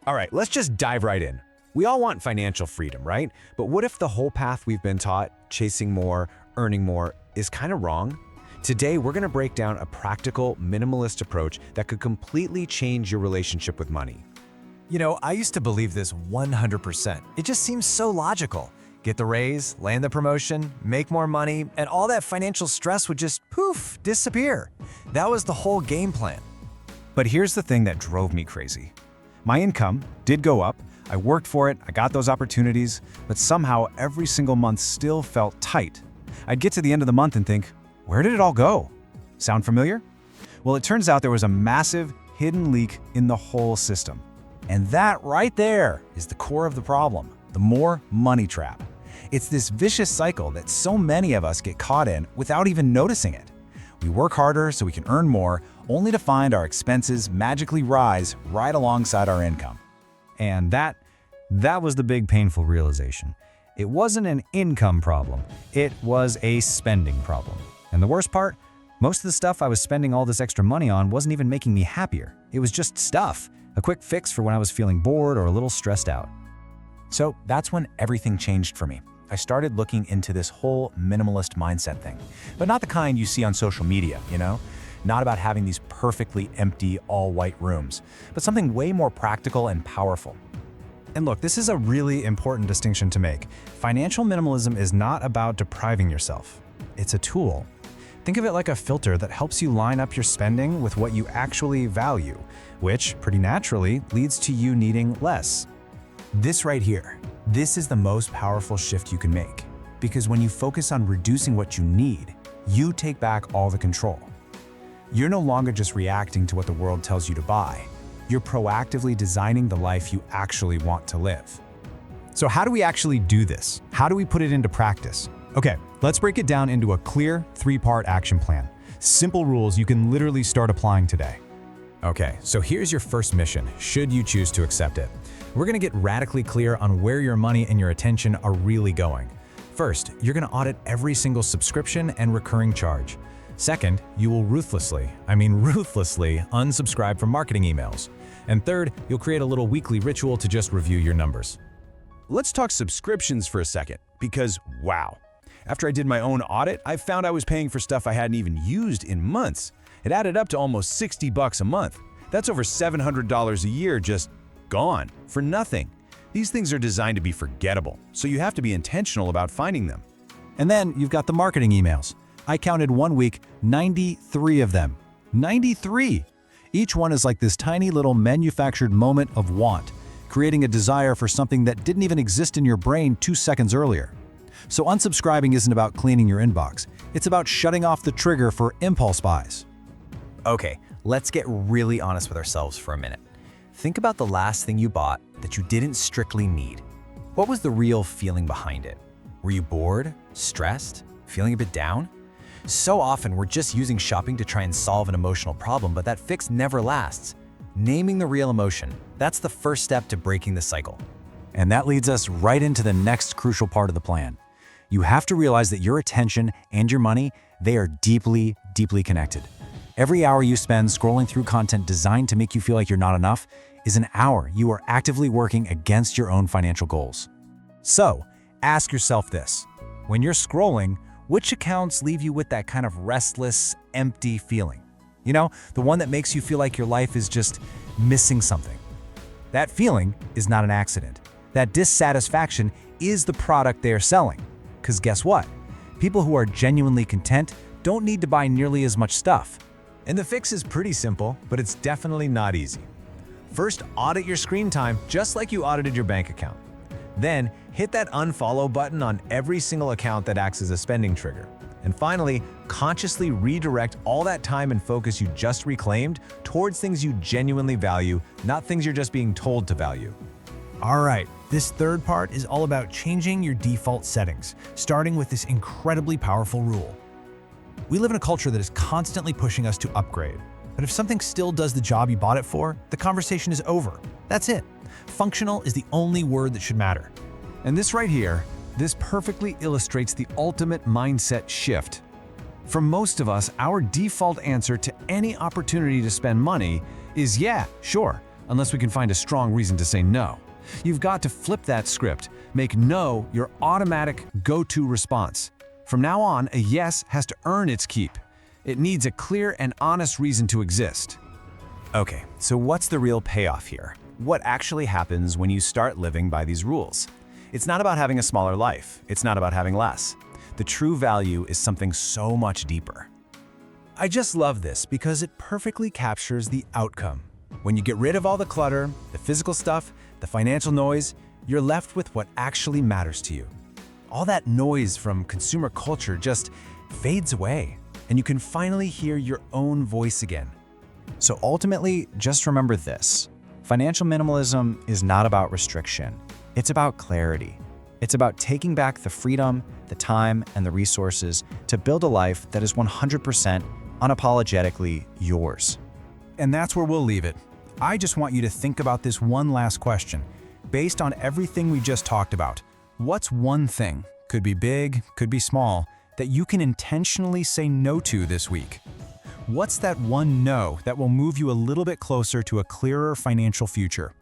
All right, let's just dive right in. We all want financial freedom, right? But what if the whole path we've been taught, chasing more, earning more, is kind of wrong? Today, we're gonna break down a practical, minimalist approach that could completely change your relationship with money. You know, I used to believe this 100%. It just seems so logical. Get the raise, land the promotion, make more money, and all that financial stress would just poof, disappear. That was the whole game plan. But here's the thing that drove me crazy. My income did go up, I worked for it, I got those opportunities, but somehow every single month still felt tight. I'd get to the end of the month and think, where did it all go? Sound familiar? Well, it turns out there was a massive hidden leak in the whole system. And that right there is the core of the problem, the more money trap. It's this vicious cycle that so many of us get caught in without even noticing it. We work harder so we can earn more, only to find our expenses magically rise right alongside our income. And that was the big painful realization. It wasn't an income problem, it was a spending problem. And the worst part, most of the stuff I was spending all this extra money on wasn't even making me happier. It was just stuff, a quick fix for when I was feeling bored or a little stressed out. So that's when everything changed for me. I started looking into this whole minimalist mindset thing, but not the kind you see on social media, you know? Not about having these perfectly empty, all-white rooms, but something way more practical and powerful. And look, this is a really important distinction to make. Financial minimalism is not about depriving yourself. It's a tool. Think of it like a filter that helps you line up your spending with what you actually value, which, pretty naturally, leads to you needing less. This right here, this is the most powerful shift you can make. Because when you focus on reducing what you need, you take back all the control. You're no longer just reacting to what the world tells you to buy. You're proactively designing the life you actually want to live. So how do we actually do this? How do we put it into practice? Okay, let's break it down into a clear, three-part action plan. Simple rules you can literally start applying today. Okay, so here's your first mission, should you choose to accept it. We're gonna get radically clear on where your money and your attention are really going. First, you're gonna audit every single subscription and recurring charge. Second, you will ruthlessly unsubscribe from marketing emails. And third, you'll create a little weekly ritual to just review your numbers. Let's talk subscriptions for a second, because wow. After I did my own audit, I found I was paying for stuff I hadn't even used in months. It added up to almost $60 a month. That's over $700 a year just gone, for nothing. These things are designed to be forgettable, so you have to be intentional about finding them. And then you've got the marketing emails. I counted one week, 93 of them. 93! Each one is like this tiny little manufactured moment of want, creating a desire for something that didn't even exist in your brain 2 seconds earlier. So unsubscribing isn't about cleaning your inbox. It's about shutting off the trigger for impulse buys. Okay, let's get really honest with ourselves for a minute. Think about the last thing you bought that you didn't strictly need. What was the real feeling behind it? Were you bored, stressed, feeling a bit down? So often we're just using shopping to try and solve an emotional problem, but that fix never lasts. Naming the real emotion, that's the first step to breaking the cycle. And that leads us right into the next crucial part of the plan. You have to realize that your attention and your money, they are deeply, deeply connected. Every hour you spend scrolling through content designed to make you feel like you're not enough is an hour you are actively working against your own financial goals. So, ask yourself this. When you're scrolling, which accounts leave you with that kind of restless, empty feeling? You know, the one that makes you feel like your life is just missing something. That feeling is not an accident. That dissatisfaction is the product they are selling. Because guess what? People who are genuinely content don't need to buy nearly as much stuff. And the fix is pretty simple, but it's definitely not easy. First, audit your screen time just like you audited your bank account. Then, hit that unfollow button on every single account that acts as a spending trigger. And finally, consciously redirect all that time and focus you just reclaimed towards things you genuinely value, not things you're just being told to value. All right, this third part is all about changing your default settings, starting with this incredibly powerful rule. We live in a culture that is constantly pushing us to upgrade. But if something still does the job you bought it for, the conversation is over. That's it. Functional is the only word that should matter. And this right here, this perfectly illustrates the ultimate mindset shift. For most of us, our default answer to any opportunity to spend money is, yeah, sure, unless we can find a strong reason to say no. You've got to flip that script, make no your automatic go-to response. From now on, a yes has to earn its keep. It needs a clear and honest reason to exist. Okay, so what's the real payoff here? What actually happens when you start living by these rules? It's not about having a smaller life. It's not about having less. The true value is something so much deeper. I just love this because it perfectly captures the outcome. When you get rid of all the clutter, the physical stuff, the financial noise, you're left with what actually matters to you. All that noise from consumer culture just fades away, and you can finally hear your own voice again. So ultimately, just remember this. Financial minimalism is not about restriction. It's about clarity. It's about taking back the freedom, the time, and the resources to build a life that is 100% unapologetically yours. And that's where we'll leave it. I just want you to think about this one last question. Based on everything we just talked about, what's one thing, could be big, could be small, that you can intentionally say no to this week? What's that one no that will move you a little bit closer to a clearer financial future?